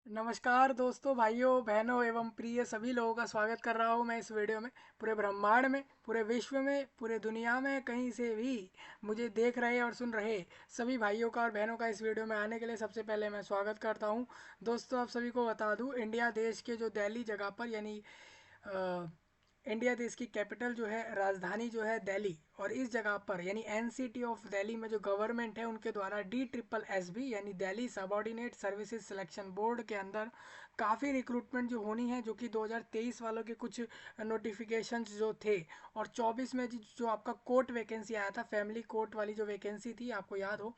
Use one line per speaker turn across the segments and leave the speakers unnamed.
नमस्कार दोस्तों, भाइयों बहनों एवं प्रिय सभी लोगों का स्वागत कर रहा हूं मैं इस वीडियो में। पूरे ब्रह्मांड में, पूरे विश्व में, पूरे दुनिया में कहीं से भी मुझे देख रहे और सुन रहे सभी भाइयों का और बहनों का इस वीडियो में आने के लिए सबसे पहले मैं स्वागत करता हूं। दोस्तों, आप सभी को बता दूं, इंडिया देश के जो दिल्ली जगह पर यानी इंडिया देश की कैपिटल जो है, राजधानी जो है दिल्ली, और इस जगह पर यानी एनसीटी ऑफ दिल्ली में जो गवर्नमेंट है उनके द्वारा DSSB यानी Delhi subordinate services selection board के अंदर काफ़ी रिक्रूटमेंट जो होनी है, जो कि 2023 वालों के कुछ नोटिफिकेशंस जो थे, और 24 में जो आपका कोर्ट वैकेंसी आया था, फैमिली कोर्ट वाली जो वैकेंसी थी आपको याद हो,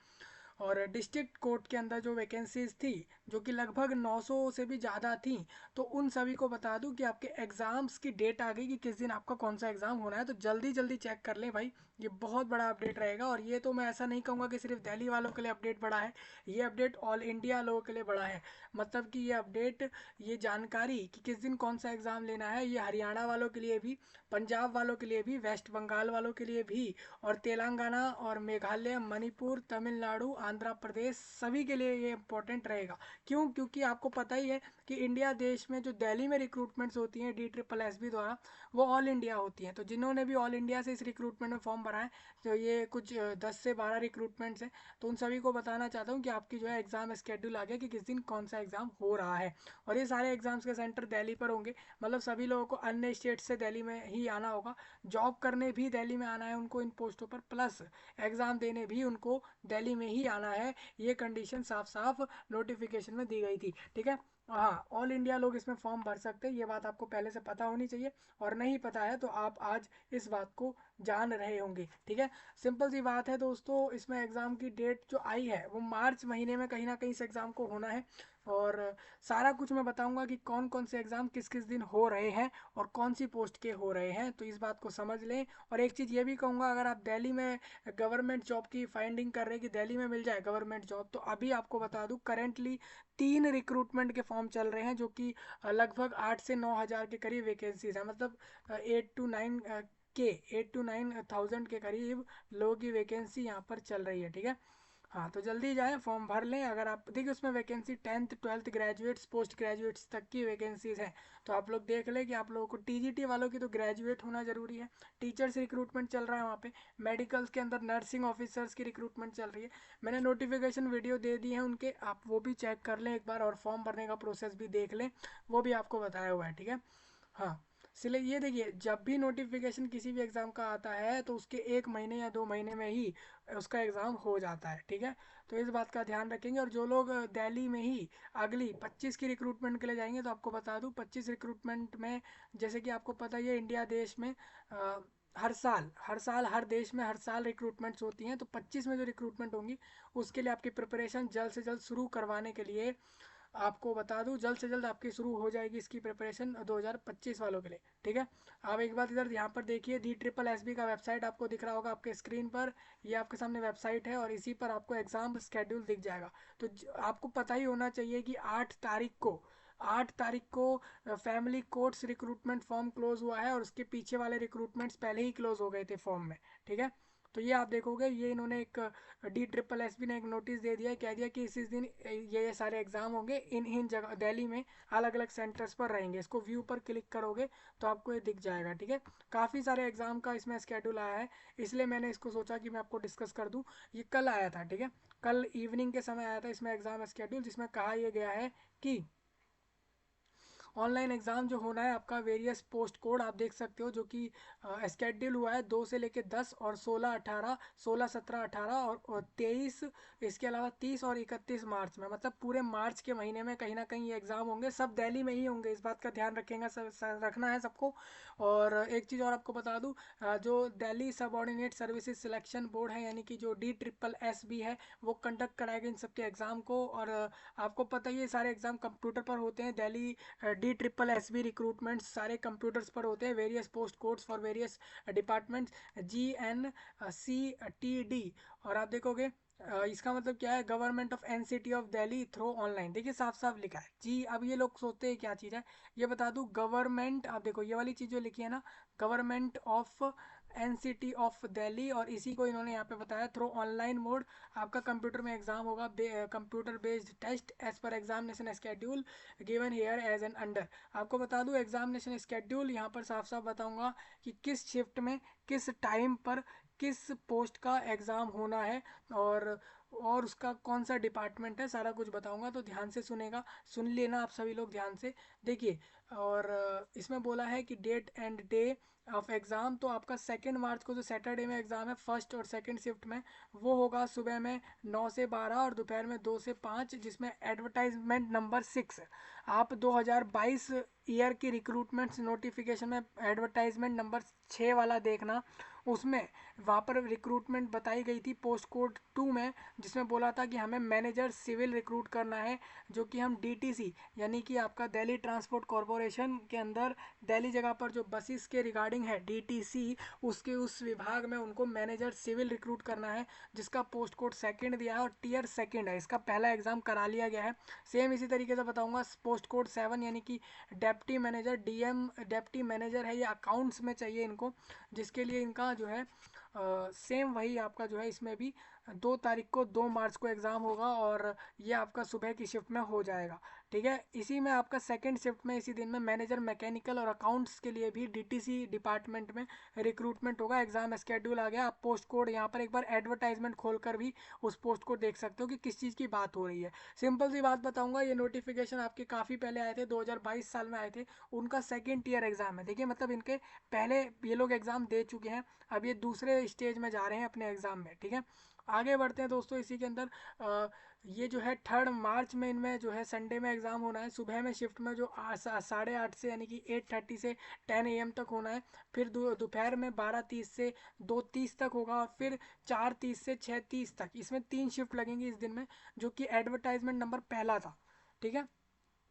और डिस्ट्रिक्ट कोर्ट के अंदर जो वैकेंसीज थी जो कि लगभग 900 से भी ज़्यादा थी। तो उन सभी को बता दूं कि आपके एग्ज़ाम्स की डेट आ गई कि किस दिन आपका कौन सा एग्ज़ाम होना है, तो जल्दी जल्दी चेक कर लें भाई। ये बहुत बड़ा अपडेट रहेगा, और ये तो मैं ऐसा नहीं कहूँगा कि सिर्फ दिल्ली वालों के लिए अपडेट बड़ा है, ये अपडेट ऑल इंडिया लोगों के लिए बड़ा है। मतलब कि ये अपडेट, ये जानकारी कि किस दिन कौन सा एग्ज़ाम लेना है, ये हरियाणा वालों के लिए भी, पंजाब वालों के लिए भी, वेस्ट बंगाल वालों के लिए भी, और तेलंगाना और मेघालय, मणिपुर, तमिलनाडु, आंध्र प्रदेश, सभी के लिए ये इंपॉर्टेंट रहेगा। क्यों? क्योंकि आपको पता ही है कि इंडिया देश में जो दिल्ली में रिक्रूटमेंट्स होती हैं DSSB द्वारा, वो ऑल इंडिया होती हैं। तो जिन्होंने भी ऑल इंडिया से इस रिक्रूटमेंट में फॉर्म भरा है, तो ये कुछ 10 से 12 रिक्रूटमेंट्स हैं, तो उन सभी को बताना चाहता हूँ कि आपकी जो है एग्ज़ाम स्केड्यूल आ गया कि किस दिन कौन सा एग्ज़ाम हो रहा है। और ये सारे एग्ज़ाम्स के सेंटर दिल्ली पर होंगे। मतलब सभी लोगों को अन्य स्टेट से दिल्ली में ही आना होगा, जॉब करने भी दिल्ली में आना है उनको इन पोस्टों पर, प्लस एग्ज़ाम देने भी उनको दिल्ली में ही आना है। ये कंडीशन साफ साफ नोटिफिकेशन में दी गई थी, ठीक है। हाँ, ऑल इंडिया लोग इसमें फॉर्म भर सकते हैं, ये बात आपको पहले से पता होनी चाहिए, और नहीं पता है तो आप आज इस बात को जान रहे होंगे, ठीक है। सिंपल सी बात है दोस्तों, इसमें एग्ज़ाम की डेट जो आई है वो मार्च महीने में कहीं ना कहीं से एग्ज़ाम को होना है। और सारा कुछ मैं बताऊंगा कि कौन कौन से एग्ज़ाम किस किस दिन हो रहे हैं और कौन सी पोस्ट के हो रहे हैं, तो इस बात को समझ लें। और एक चीज़ ये भी कहूँगा, अगर आप दिल्ली में गवर्नमेंट जॉब की फाइंडिंग कर रहे हैं कि दिल्ली में मिल जाए गवर्नमेंट जॉब, तो अभी आपको बता दूं करेंटली 3 रिक्रूटमेंट के फॉर्म चल रहे हैं, जो कि लगभग 8 से 9 हज़ार के करीब वैकेंसीज हैं। मतलब 8 to 9 के करीब लोगों की वैकेंसी यहाँ पर चल रही है, ठीक है। हाँ, तो जल्दी जाएँ फॉर्म भर लें। अगर आप देखिए, उसमें vacancy 10th 12th graduates, post graduates तक की वैकेंसीज हैं, तो आप लोग देख लें कि आप लोगों को TGT वालों की तो ग्रेजुएट होना जरूरी है। टीचर्स रिक्रूटमेंट चल रहा है वहाँ पे, मेडिकल्स के अंदर नर्सिंग ऑफिसर्स की रिक्रूटमेंट चल रही है। मैंने नोटिफिकेशन वीडियो दे दी है उनके, आप वो भी चेक कर लें एक बार, और फॉर्म भरने का प्रोसेस भी देख लें, वो भी आपको बताया हुआ है, ठीक है। हाँ, इसलिए ये देखिए, जब भी नोटिफिकेशन किसी भी एग्ज़ाम का आता है तो उसके 1 महीने या 2 महीने में ही उसका एग्ज़ाम हो जाता है, ठीक है। तो इस बात का ध्यान रखेंगे। और जो लोग दिल्ली में ही अगली 25 की रिक्रूटमेंट के लिए जाएंगे, तो आपको बता दूं 25 रिक्रूटमेंट में, जैसे कि आपको पता ही है, इंडिया देश में हर देश में हर साल रिक्रूटमेंट्स होती हैं। तो 25 में जो रिक्रूटमेंट होंगी, उसके लिए आपकी प्रिपरेशन जल्द से जल्द शुरू करवाने के लिए आपको बता दूं, जल्द से जल्द आपकी शुरू हो जाएगी इसकी प्रिपरेशन 2025 वालों के लिए, ठीक है। आप एक बार इधर यहाँ पर देखिए, DSSB का वेबसाइट आपको दिख रहा होगा आपके स्क्रीन पर, ये आपके सामने वेबसाइट है, और इसी पर आपको एग्ज़ाम स्केड्यूल दिख जाएगा। तो आपको पता ही होना चाहिए कि 8 तारीख को family courts recruitment form close हुआ है, और उसके पीछे वाले रिक्रूटमेंट्स पहले ही क्लोज हो गए थे फॉर्म में, ठीक है। तो ये आप देखोगे, ये इन्होंने एक DSSB ने एक नोटिस दे दिया, कह दिया कि इस दिन ये सारे एग्जाम होंगे इन इन जगह दिल्ली में, अलग अलग सेंटर्स पर रहेंगे। इसको व्यू पर क्लिक करोगे तो आपको ये दिख जाएगा, ठीक है। काफ़ी सारे एग्जाम का इसमें स्केड्यूल आया है, इसलिए मैंने इसको सोचा कि मैं आपको डिस्कस कर दूं। ये कल आया था, ठीक है, कल इवनिंग के समय आया था इसमें एग्जाम स्केड्यूल, जिसमें कहा यह गया है कि ऑनलाइन एग्ज़ाम जो होना है आपका, वेरियस पोस्ट कोड आप देख सकते हो, जो कि स्केड्यूल हुआ है 2 से लेकर 10 और 16 18, 16 17 18 और 23, इसके अलावा 30 और 31 मार्च में, मतलब पूरे मार्च के महीने में कहीं ना कहीं ये एग्ज़ाम होंगे। सब दिल्ली में ही होंगे, इस बात का ध्यान रखेंगे, रखना है सबको। और एक चीज़ और आपको बता दूँ, जो Delhi subordinate services selection board है, यानी कि जो DSSB है, वो कंडक्ट कराएगा इन सबके एग्ज़ाम को। और आपको पता ही है, सारे एग्ज़ाम कंप्यूटर पर होते हैं। दिल्ली DSSB रिक्रूटमेंट सारे कंप्यूटर्स पर होते हैं। Various post codes for various departments, GNCTD। और आप देखोगे इसका मतलब क्या है, government of NCT of Delhi through online, देखिए साफ साफ लिखा है जी। अब ये लोग सोचते हैं क्या चीज़ है, ये बता दूं, गवर्नमेंट, आप देखो ये वाली चीज़ जो लिखी है ना, government of NCT of Delhi, और इसी को इन्होंने यहाँ पे बताया थ्रू ऑनलाइन मोड आपका कंप्यूटर में एग्जाम होगा, computer based test as per examination schedule given here as an under. आपको बता दूं एग्जामिनेशन स्केड्यूल यहाँ पर साफ साफ बताऊंगा कि किस शिफ्ट में किस टाइम पर किस पोस्ट का एग्ज़ाम होना है, और उसका कौन सा डिपार्टमेंट है, सारा कुछ बताऊंगा। तो ध्यान से सुन लेना आप सभी लोग ध्यान से देखिए। और इसमें बोला है कि date and day of exam, तो आपका 2 मार्च को जो सैटरडे में एग्ज़ाम है फर्स्ट और सेकंड शिफ्ट में, वो होगा सुबह में 9 से 12 और दोपहर में 2 से 5, जिसमें एडवर्टाइजमेंट नंबर 6। आप 2022 ईयर की रिक्रूटमेंट्स नोटिफिकेशन में एडवर्टाइजमेंट नंबर 6 वाला देखना, उसमें वहाँ पर रिक्रूटमेंट बताई गई थी पोस्ट कोड 2 में, जिसमें बोला था कि हमें मैनेजर सिविल रिक्रूट करना है, जो कि हम DTC यानी कि आपका दिल्ली ट्रांसपोर्ट कॉरपोरेशन के अंदर दिल्ली जगह पर जो बसेस के रिगार्डिंग है DTC, उसके उस विभाग में उनको मैनेजर सिविल रिक्रूट करना है, जिसका पोस्ट कोड 2 दिया है और टियर 2 है। इसका पहला एग्जाम करा लिया गया है। सेम इसी तरीके से बताऊंगा पोस्ट कोड 7 यानी कि deputy manager DM deputy manager है, ये अकाउंट्स में चाहिए इनको, जिसके लिए इनका जो है सेम वही आपका जो है इसमें भी 2 तारीख को 2 मार्च को एग्ज़ाम होगा, और ये आपका सुबह की शिफ्ट में हो जाएगा। ठीक है, इसी में आपका सेकंड शिफ्ट में इसी दिन में मैनेजर मैकेनिकल और अकाउंट्स के लिए भी DTC डिपार्टमेंट में रिक्रूटमेंट होगा। एग्जाम स्केड्यूल आ गया। आप पोस्ट कोड यहाँ पर एक बार एडवर्टाइजमेंट खोलकर भी उस पोस्ट को देख सकते हो कि किस चीज़ की बात हो रही है। सिंपल सी बात बताऊंगा, ये नोटिफिकेशन आपके काफ़ी पहले आए थे, 2022 साल में आए थे। उनका सेकेंड टीयर एग्जाम है। देखिए मतलब इनके पहले ये लोग एग्जाम दे चुके हैं, अब ये दूसरे स्टेज में जा रहे हैं अपने एग्जाम में। ठीक है, आगे बढ़ते हैं दोस्तों। इसी के अंदर ये जो है 3 मार्च में इनमें जो है संडे में एग्ज़ाम होना है। सुबह में शिफ्ट में जो 8:30 से यानी कि 8:30 से 10 AM तक होना है। फिर दोपहर में 12:30 से 2:30 तक होगा, और फिर 4:30 से 6:30 तक। इसमें 3 शिफ्ट लगेंगी इस दिन में, जो कि एडवर्टाइजमेंट नंबर पहला था। ठीक है,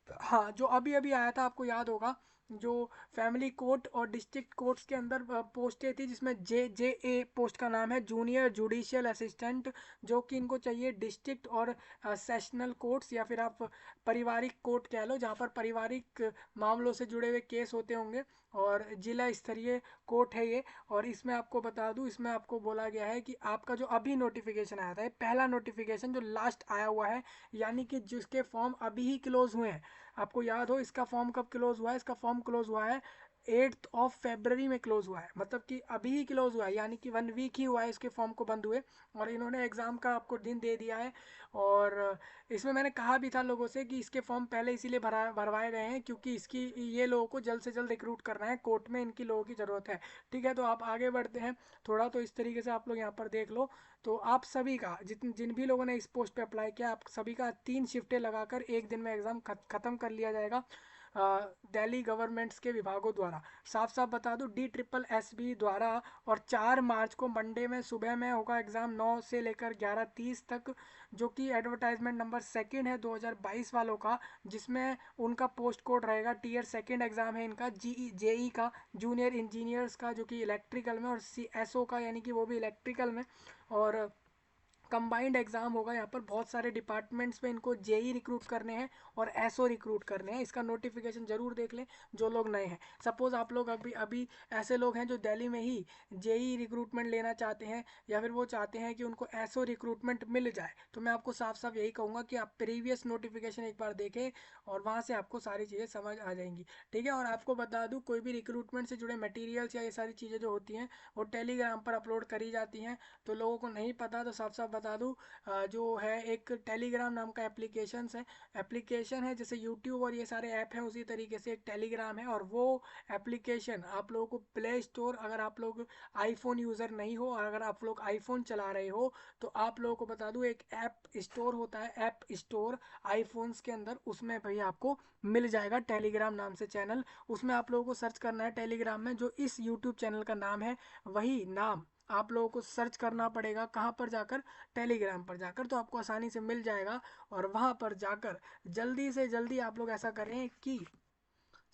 हाँ, जो अभी अभी आया था आपको याद होगा, जो फैमिली कोर्ट और डिस्ट्रिक्ट कोर्ट्स के अंदर पोस्टें थी, जिसमें JA पोस्ट का नाम है जूनियर जुडिशियल असिस्टेंट, जो कि इनको चाहिए डिस्ट्रिक्ट और सेशनल कोर्ट्स, या फिर आप पारिवारिक कोर्ट कह लो, जहाँ पर पारिवारिक मामलों से जुड़े हुए केस होते होंगे, और जिला स्तरीय कोर्ट है ये। और इसमें आपको बता दूं, इसमें आपको बोला गया है कि आपका जो अभी नोटिफिकेशन आया था, ये पहला नोटिफिकेशन जो लास्ट आया हुआ है, यानी कि जिसके फॉर्म अभी ही क्लोज हुए हैं। आपको याद हो इसका फॉर्म कब क्लोज हुआ है? इसका फॉर्म क्लोज हुआ है 8 फरवरी में क्लोज हुआ है, मतलब कि अभी ही क्लोज हुआ है, यानी कि 1 वीक ही हुआ है इसके फॉर्म को बंद हुए, और इन्होंने एग्ज़ाम का आपको दिन दे दिया है। और इसमें मैंने कहा भी था लोगों से कि इसके फॉर्म पहले इसीलिए भरवाए गए हैं, क्योंकि इसकी ये लोगों को जल्द से जल्द रिक्रूट करना है, कोर्ट में इनकी लोगों की ज़रूरत है। ठीक है, तो आप आगे बढ़ते हैं थोड़ा, तो इस तरीके से आप लोग यहाँ पर देख लो। तो आप सभी का जिन भी लोगों ने इस पोस्ट पे अप्लाई किया, आप सभी का 3 शिफ्टें लगाकर एक दिन में एग्ज़ाम ख़त्म कर लिया जाएगा दिल्ली गवर्नमेंट्स के विभागों द्वारा। साफ साफ बता दूं DSSB द्वारा। और 4 मार्च को मंडे में सुबह में होगा एग्ज़ाम 9 से लेकर 11:30 तक, जो कि एडवर्टाइजमेंट नंबर 2 है 2022 वालों का, जिसमें उनका पोस्ट कोड रहेगा टियर 2 एग्ज़ाम है इनका JE का, जूनियर इंजीनियर्स का, जो कि इलेक्ट्रिकल में, और CSO का यानी कि वो भी इलेक्ट्रिकल में। और कंबाइंड एग्जाम होगा। यहाँ पर बहुत सारे डिपार्टमेंट्स में इनको JE रिक्रूट करने हैं और SO रिक्रूट करने हैं। इसका नोटिफिकेशन जरूर देख लें जो लोग नए हैं। सपोज आप लोग अभी अभी ऐसे लोग हैं जो दिल्ली में ही JE रिक्रूटमेंट लेना चाहते हैं, या फिर वो चाहते हैं कि उनको SO रिक्रूटमेंट मिल जाए, तो मैं आपको साफ साफ यही कहूँगा कि आप प्रीवियस नोटिफिकेशन एक बार देखें, और वहाँ से आपको सारी चीज़ें समझ आ जाएंगी। ठीक है, और आपको बता दूँ कोई भी रिक्रूटमेंट से जुड़े मटीरियल्स या ये सारी चीज़ें जो होती हैं वो टेलीग्राम पर अपलोड करी जाती हैं। तो लोगों को नहीं पता तो साफ साफ बता दूँ, जो है एक टेलीग्राम नाम का एप्लीकेशन है, जैसे यूट्यूब और ये सारे ऐप हैं, उसी तरीके से एक टेलीग्राम है। और वो एप्लीकेशन आप लोगों को प्ले स्टोर, अगर आप लोग आईफोन यूज़र नहीं हो और अगर आप लोग आईफोन चला रहे हो, तो आप लोगों को बता दूँ एक ऐप स्टोर होता है, ऐप स्टोर आईफोन्स के अंदर, उसमें भाई आपको मिल जाएगा टेलीग्राम नाम से चैनल। उसमें आप लोगों को सर्च करना है टेलीग्राम में, जो इस यूट्यूब चैनल का नाम है वही नाम आप लोगों को सर्च करना पड़ेगा। कहाँ पर जाकर? टेलीग्राम पर जाकर, तो आपको आसानी से मिल जाएगा। और वहाँ पर जाकर जल्दी से जल्दी आप लोग ऐसा करें कि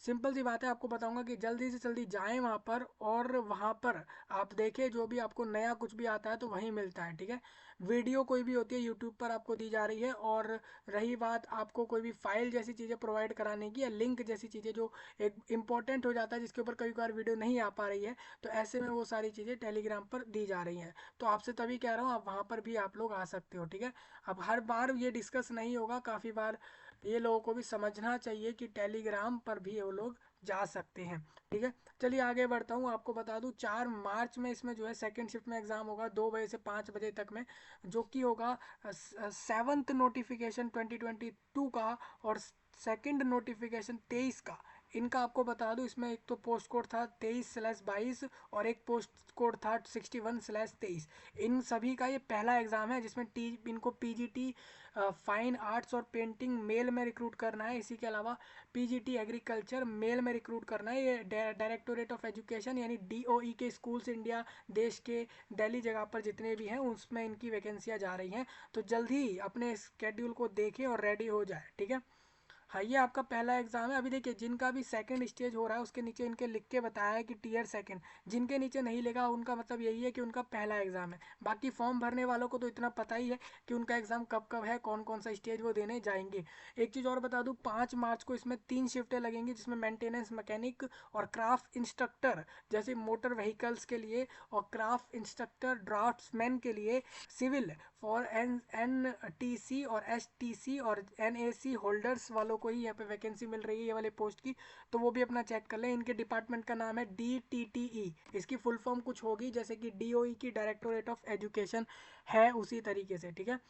सिंपल सी बात है, आपको बताऊंगा कि जल्दी से जल्दी जाएं वहाँ पर, और वहाँ पर आप देखें जो भी आपको नया कुछ भी आता है तो वहीं मिलता है, ठीक है। वीडियो कोई भी होती है यूट्यूब पर आपको दी जा रही है, और रही बात आपको कोई भी फाइल जैसी चीज़ें प्रोवाइड कराने की या लिंक जैसी चीज़ें जो एक इंपॉर्टेंट हो जाता है, जिसके ऊपर कई बार वीडियो नहीं आ पा रही है, तो ऐसे में वो सारी चीज़ें टेलीग्राम पर दी जा रही हैं। तो आपसे तभी कह रहा हूँ, आप वहाँ पर भी आप लोग आ सकते हो, ठीक है। अब हर बार ये डिस्कस नहीं होगा, काफ़ी बार ये लोगों को भी समझना चाहिए कि टेलीग्राम पर भी वो लोग जा सकते हैं, ठीक है। चलिए आगे बढ़ता हूँ, आपको बता दूँ 4 मार्च में इसमें जो है सेकंड शिफ्ट में एग्ज़ाम होगा 2 बजे से 5 बजे तक में, जो कि होगा 7th नोटिफिकेशन 2022 का, और सेकंड नोटिफिकेशन 23 का। इनका आपको बता दूं, इसमें एक तो पोस्ट कोड था 23/22 और एक पोस्ट कोड था 61/23। इन सभी का ये पहला एग्ज़ाम है जिसमें इनको पीजीटी फाइन आर्ट्स और पेंटिंग मेल में रिक्रूट करना है। इसी के अलावा पीजीटी एग्रीकल्चर मेल में रिक्रूट करना है। ये डायरेक्टोरेट ऑफ एजुकेशन यानी डीओई के स्कूल्स इंडिया देश के दिल्ली जगह पर जितने भी हैं उसमें इनकी वैकेंसियाँ जा रही हैं। तो जल्द ही अपने स्केड्यूल को देखें और रेडी हो जाए, ठीक है। हाँ, ये आपका पहला एग्जाम है। अभी देखिए जिनका भी सेकंड स्टेज हो रहा है उसके नीचे इनके लिख के बताया है कि टीयर सेकंड। जिनके नीचे नहीं लिखा उनका मतलब यही है कि उनका पहला एग्जाम है। बाकी फॉर्म भरने वालों को तो इतना पता ही है कि उनका एग्जाम कब कब है, कौन कौन सा स्टेज वो देने जाएंगे। एक चीज़ और बता दूँ, 5 मार्च को इसमें 3 शिफ्टें लगेंगी, जिसमें मेंटेनेंस मैकेनिक और क्राफ्ट इंस्ट्रक्टर जैसे मोटर व्हीकल्स के लिए, और क्राफ्ट इंस्ट्रक्टर ड्राफ्ट्समैन के लिए, सिविल फॉर NTC और STC और NAC होल्डर्स वालों को ही यहाँ पे वैकेंसी मिल रही है ये वाले पोस्ट की। तो वो भी अपना चेक कर लें। इनके डिपार्टमेंट का नाम है DTTE। इसकी फुल फॉर्म कुछ होगी जैसे कि DOE की डायरेक्टोरेट ऑफ एजुकेशन है, उसी तरीके से, ठीक है।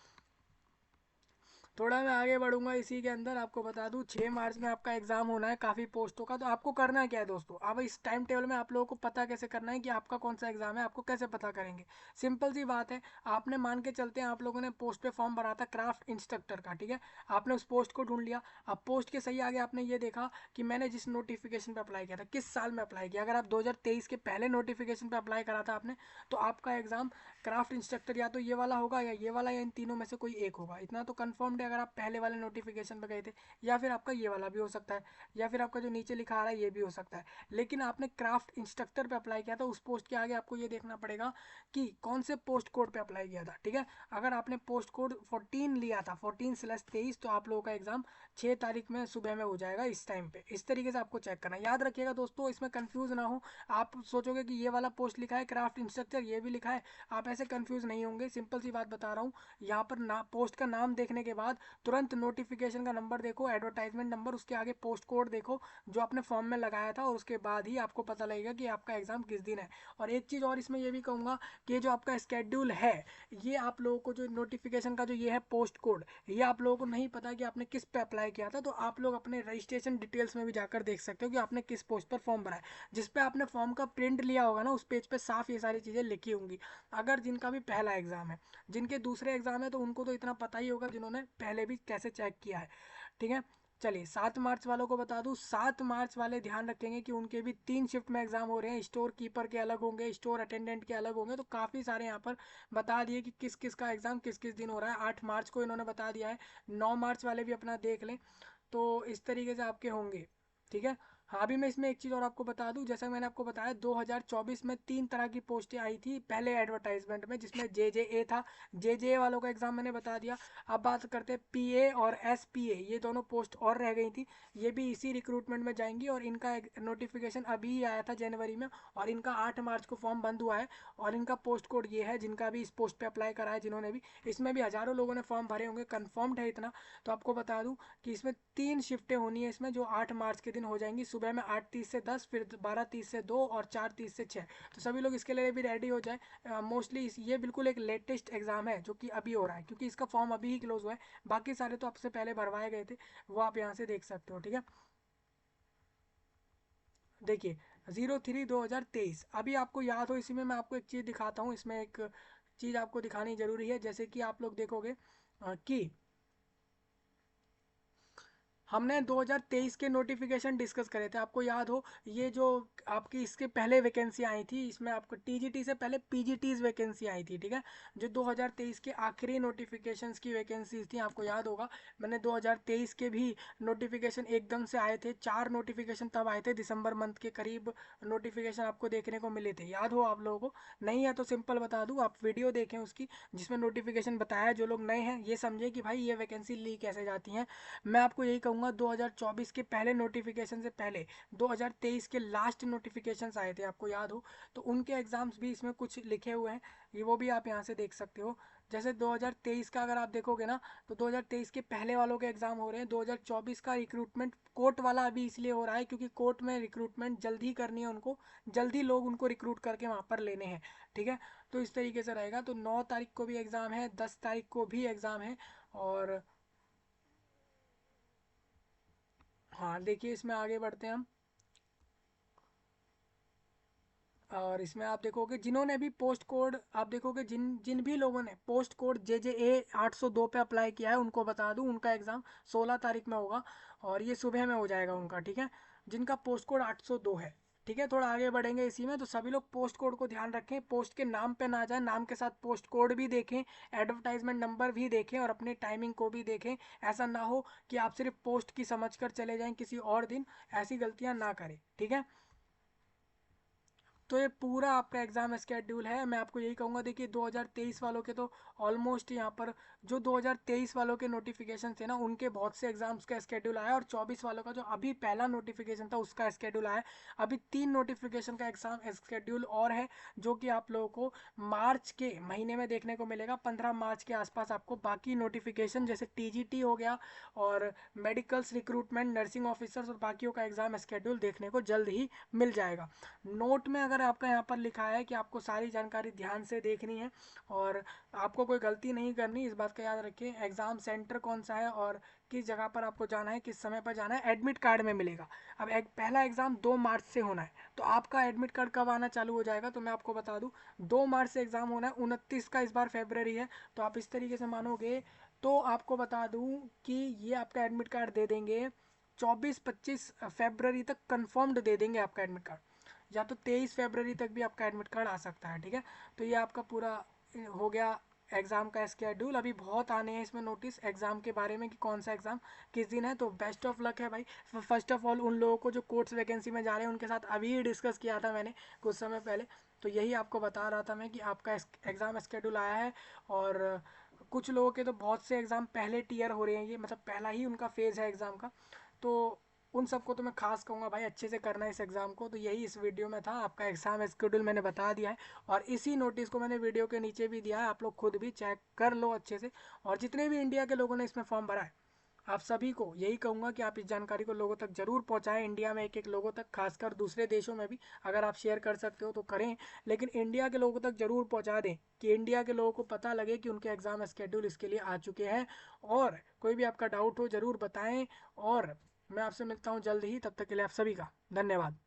थोड़ा मैं आगे बढ़ूंगा इसी के अंदर, आपको बता दूं 6 मार्च में आपका एग्जाम होना है काफ़ी पोस्टों का। तो आपको करना क्या है दोस्तों, अब इस टाइम टेबल में आप लोगों को पता कैसे करना है कि आपका कौन सा एग्जाम है, आपको कैसे पता करेंगे। सिंपल सी बात है, आपने मान के चलते हैं आप लोगों ने पोस्ट पे फॉर्म भरा था क्राफ्ट इंस्ट्रक्टर का, ठीक है। आपने उस पोस्ट को ढूंढ लिया। अब पोस्ट के सही आगे आपने ये देखा कि मैंने जिस नोटिफिकेशन पे अप्लाई किया था, किस साल में अप्लाई किया। अगर आप 2023 के पहले नोटिफिकेशन पे अप्लाई करा था आपने, तो आपका एग्जाम क्राफ्ट इंस्ट्रक्टर या तो ये वाला होगा या ये वाला, या इन तीनों में से कोई एक होगा। इतना तो कंफर्म्ड है अगर आप पहले वाले नोटिफिकेशन पे गए थे। या फिर आपका ये वाला भी हो सकता है, या फिर आपका जो नीचे लिखा आ रहा है ये भी हो सकता है। लेकिन आपने क्राफ्ट इंस्ट्रक्टर पे अप्लाई किया था, उस पोस्ट के आगे आपको ये देखना पड़ेगा कि कौन से पोस्ट कोड पे अप्लाई किया था, ठीक है। अगर आपने पोस्ट कोड 14 लिया था, 14/23, तो आप लोगों का एग्जाम 6 तारीख में सुबह में हो जाएगा इस टाइम पे। इस तरीके से आपको चेक करना, याद रखिएगा दोस्तों, इसमें कंफ्यूज ना हो। आप सोचोगे कि ये वाला पोस्ट लिखा है क्राफ्ट इंस्ट्रक्टर, ये भी लिखा है, आप ऐसे कंफ्यूज नहीं होंगे। सिंपल सी बात बता रहा हूँ, यहाँ पर पोस्ट का नाम देखने के बाद तुरंत नोटिफिकेशन का नंबर देखो, एडवर्टाइजमेंट नंबर, उसके आगे पोस्ट कोड देखो जो आपने फॉर्म में लगाया था, और उसके बाद ही आपको पता लगेगा कि आपका एग्जाम किस दिन है। और एक चीज़ और इसमें ये भी कहूँगा कि जो आपका स्केड्यूल है, ये आप लोगों को जो नोटिफिकेशन का जो ये है पोस्ट कोड, ये आप लोगों को नहीं पता कि आपने किस पे अप्लाई किया था। तो आप लोग अपने रजिस्ट्रेशन डिटेल्स में भी जाकर देख सकते हो कि आपने किस पोस्ट पर फॉर्म भरा है। जिस पे आपने फॉर्म का प्रिंट लिया होगा ना, उस पेज पे साफ ये सारी चीज़ें लिखी होंगी। अगर जिनका भी पहला एग्जाम है, जिनके दूसरे एग्जाम है तो उनको तो इतना पता ही होगा जिन्होंने पहले भी कैसे चेक किया है, ठीक है। चलिए 7 मार्च वालों को बता दूं, 7 मार्च वाले ध्यान रखेंगे कि उनके भी 3 शिफ्ट में एग्जाम हो रहे हैं। स्टोर कीपर के अलग होंगे, स्टोर अटेंडेंट के अलग होंगे। तो काफ़ी सारे यहाँ पर बता दिए कि किस किस का एग्जाम किस किस दिन हो रहा है। 8 मार्च को इन्होंने बता दिया है। 9 मार्च वाले भी अपना देख लें। तो इस तरीके से आपके होंगे, ठीक है। हाँ, अभी मैं इसमें एक चीज़ और आपको बता दूं, जैसा मैंने आपको बताया 2024 में 3 तरह की पोस्टें आई थी पहले एडवर्टाइजमेंट में, जिसमें JJA था। JJA वालों का एग्जाम मैंने बता दिया। अब बात करते हैं PA और SPA, ये दोनों पोस्ट और रह गई थी। ये भी इसी रिक्रूटमेंट में जाएंगी, और इनका नोटिफिकेशन अभी ही आया था जनवरी में, और इनका 8 मार्च को फॉर्म बंद हुआ है। और इनका पोस्ट कोड ये है, जिनका भी इस पोस्ट पे अप्लाई करा है जिन्होंने भी, इसमें भी हज़ारों लोगों ने फॉर्म भरे होंगे, कन्फर्म्ड है इतना। तो आपको बता दूं कि इसमें 3 शिफ्टें होनी है इसमें, जो 8 मार्च के दिन हो जाएंगी। सुबह में 8:30 से 10, फिर 12:30 से 2, और 4:30 से 6। तो सभी लोग इसके लिए भी रेडी हो जाए। मोस्टली ये बिल्कुल एक लेटेस्ट एग्जाम है जो कि अभी हो रहा है, क्योंकि इसका फॉर्म अभी ही क्लोज हुआ है। बाकी सारे तो आपसे पहले भरवाए गए थे, वो आप यहाँ से देख सकते हो, ठीक है। देखिए 03/2023, अभी आपको याद हो, इसी में मैं आपको एक चीज़ दिखाता हूँ। इसमें एक चीज़ आपको दिखानी जरूरी है, जैसे कि आप लोग देखोगे कि हमने 2023 के नोटिफिकेशन डिस्कस करे थे, आपको याद हो। ये जो आपकी इसके पहले वैकेंसी आई थी, इसमें आपको टीजीटी से पहले पीजीटीज वैकेंसी आई थी, ठीक है। जो 2023 के आखिरी नोटिफिकेशंस की वैकेंसीज थी, आपको याद होगा। मैंने 2023 के भी नोटिफिकेशन एकदम से आए थे, 4 नोटिफिकेशन तब आए थे, दिसंबर मंथ के करीब नोटिफिकेशन आपको देखने को मिले थे, याद हो आप लोगों को। नहीं है तो सिंपल बता दूँ, आप वीडियो देखें उसकी जिसमें नोटिफिकेशन बताया। जो लोग नए हैं ये समझे कि भाई ये वैकेंसी ली कैसे जाती हैं। मैं आपको यही कहूँगा, 2024 के पहले नोटिफिकेशन से पहले 2023 के लास्ट नोटिफिकेशंस आए थे, आपको याद हो। तो उनके एग्ज़ाम्स भी इसमें कुछ लिखे हुए हैं, ये वो भी आप यहाँ से देख सकते हो। जैसे 2023 का अगर आप देखोगे ना, तो 2023 के पहले वालों के एग्ज़ाम हो रहे हैं। 2024 का रिक्रूटमेंट कोर्ट वाला अभी इसलिए हो रहा है क्योंकि कोर्ट में रिक्रूटमेंट जल्दी करनी है उनको, जल्दी लोग उनको रिक्रूट करके वहाँ पर लेने हैं, ठीक है। तो इस तरीके से रहेगा। तो 9 तारीख को भी एग्ज़ाम है, 10 तारीख को भी एग्ज़ाम है। और हाँ देखिए, इसमें आगे बढ़ते हैं हम। और इसमें आप देखोगे जिन्होंने भी पोस्ट कोड, आप देखोगे जिन जिन भी लोगों ने पोस्ट कोड JJA 802 पे अप्लाई किया है, उनको बता दूं उनका एग्ज़ाम 16 तारीख में होगा। और ये सुबह में हो जाएगा उनका, ठीक है। जिनका पोस्ट कोड 802 है, ठीक है। थोड़ा आगे बढ़ेंगे इसी में, तो सभी लोग पोस्ट कोड को ध्यान रखें, पोस्ट के नाम पे ना जाए, नाम के साथ पोस्ट कोड भी देखें, एडवर्टाइजमेंट नंबर भी देखें और अपनी टाइमिंग को भी देखें। ऐसा ना हो कि आप सिर्फ पोस्ट की समझ कर चले जाएं किसी और दिन, ऐसी गलतियां ना करें, ठीक है। तो ये पूरा आपका एग्ज़ाम स्केड्यूल है। मैं आपको यही कहूँगा, देखिए 2023 वालों के तो ऑलमोस्ट यहाँ पर, जो 2023 वालों के नोटिफिकेशन थे ना, उनके बहुत से एग्जाम्स का स्केड्यूल आया। और 24 वालों का जो अभी पहला नोटिफिकेशन था उसका स्केड्यूल आया। अभी 3 नोटिफिकेशन का एग्जाम स्केड्यूल और है, जो कि आप लोगों को मार्च के महीने में देखने को मिलेगा। 15 मार्च के आसपास आपको बाकी नोटिफिकेशन जैसे TGT हो गया और मेडिकल्स रिक्रूटमेंट, नर्सिंग ऑफिसर्स और बाकियों का एग्जाम स्केड्यूल देखने को जल्द ही मिल जाएगा। नोट में अगर आपका यहाँ पर लिखा है कि आपको सारी जानकारी ध्यान से देखनी है और आपको कोई गलती नहीं करनी, इस बात का याद रखिए। एग्ज़ाम सेंटर कौन सा है और किस जगह पर आपको जाना है, किस समय पर जाना है, एडमिट कार्ड में मिलेगा। अब एक पहला एग्ज़ाम 2 मार्च से होना है, तो आपका एडमिट कार्ड कब आना चालू हो जाएगा, तो मैं आपको बता दूं 2 मार्च से एग्ज़ाम होना है। 29 का इस बार फरवरी है, तो आप इस तरीके से मानोगे तो आपको बता दूं कि ये आपका एडमिट कार्ड दे देंगे 24-25 फरवरी तक, कन्फर्म्ड दे देंगे आपका एडमिट कार्ड। या तो 23 फरवरी तक भी आपका एडमिट कार्ड आ सकता है, ठीक है। तो ये आपका पूरा हो गया एग्ज़ाम का स्केड्यूल। अभी बहुत आने हैं इसमें नोटिस एग्ज़ाम के बारे में कि कौन सा एग्ज़ाम किस दिन है, तो बेस्ट ऑफ लक है भाई। फर्स्ट ऑफ ऑल उन लोगों को जो कोर्स वैकेंसी में जा रहे हैं उनके साथ अभी ही डिस्कस किया था मैंने कुछ समय पहले, तो यही आपको बता रहा था मैं कि आपका एग्ज़ाम स्केड्यूल आया है। और कुछ लोगों के तो बहुत से एग्ज़ाम पहले टीयर हो रहे हैं, ये मतलब पहला ही उनका फेज़ है एग्ज़ाम का। तो उन सबको तो मैं खास कहूँगा भाई अच्छे से करना है इस एग्ज़ाम को। तो यही इस वीडियो में था, आपका एग्ज़ाम शेड्यूल मैंने बता दिया है और इसी नोटिस को मैंने वीडियो के नीचे भी दिया है, आप लोग खुद भी चेक कर लो अच्छे से। और जितने भी इंडिया के लोगों ने इसमें फॉर्म भरा है, आप सभी को यही कहूँगा कि आप इस जानकारी को लोगों तक ज़रूर पहुँचाएं, इंडिया में एक एक लोगों तक, खासकर दूसरे देशों में भी अगर आप शेयर कर सकते हो तो करें। लेकिन इंडिया के लोगों तक ज़रूर पहुँचा दें कि इंडिया के लोगों को पता लगे कि उनके एग्ज़ाम शेड्यूल इसके लिए आ चुके हैं। और कोई भी आपका डाउट हो ज़रूर बताएं। और मैं आपसे मिलता हूँ जल्द ही, तब तक के लिए आप सभी का धन्यवाद।